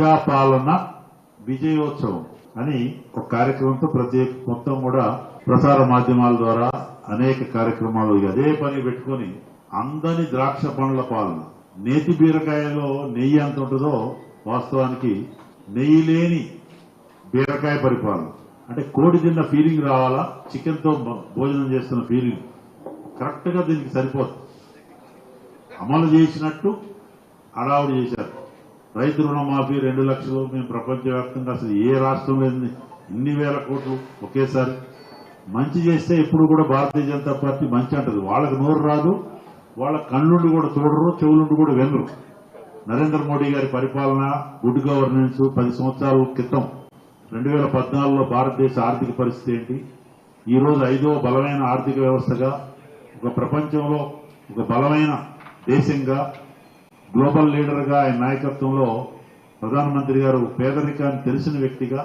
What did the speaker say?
ప్రజాపాలన విజయోత్సవం అని ఒక కార్యక్రమంతో మొత్తం కూడా ప్రసార మాధ్యమాల ద్వారా అనేక కార్యక్రమాలు అదే పని పెట్టుకుని అందని ద్రాక్ష పండ్ల పాలన. నేతి బీరకాయలో నెయ్యి ఎంత ఉంటుందో వాస్తవానికి నెయ్యి లేని బీరకాయ పరిపాలన. అంటే కోడి తిన్న ఫీలింగ్ రావాలా, చికెన్ తో భోజనం చేస్తున్న ఫీలింగ్ కరెక్ట్ గా దీనికి సరిపోతుంది. అమలు చేసినట్టు హడావుడి చేశారు. రైతు రుణమాఫీ 2 లక్షలు మేము ప్రపంచవ్యాప్తంగా అసలు ఏ రాష్ట్రంలో ఇన్ని వేల కోట్లు ఒకేసారి. మంచి చేస్తే ఎప్పుడు కూడా భారతీయ జనతా పార్టీ మంచి అంటది. వాళ్ళకి నోరు రాదు, వాళ్ళ కళ్ళుండి కూడా చూడరు, చెవులుండి కూడా వినరు. నరేంద్ర మోడీ గారి పరిపాలన, గుడ్ గవర్నెన్స్ 10 సంవత్సరాల క్రితం 2014లో భారతదేశ ఆర్థిక పరిస్థితి ఏంటి, ఈ రోజు 5వ బలమైన ఆర్థిక వ్యవస్థగా, ఒక ప్రపంచంలో ఒక బలమైన దేశంగా, గ్లోబల్ లీడర్ గా ఆయన నాయకత్వంలో ప్రధానమంత్రి గారు పేదరికాన్ని తెలిసిన వ్యక్తిగా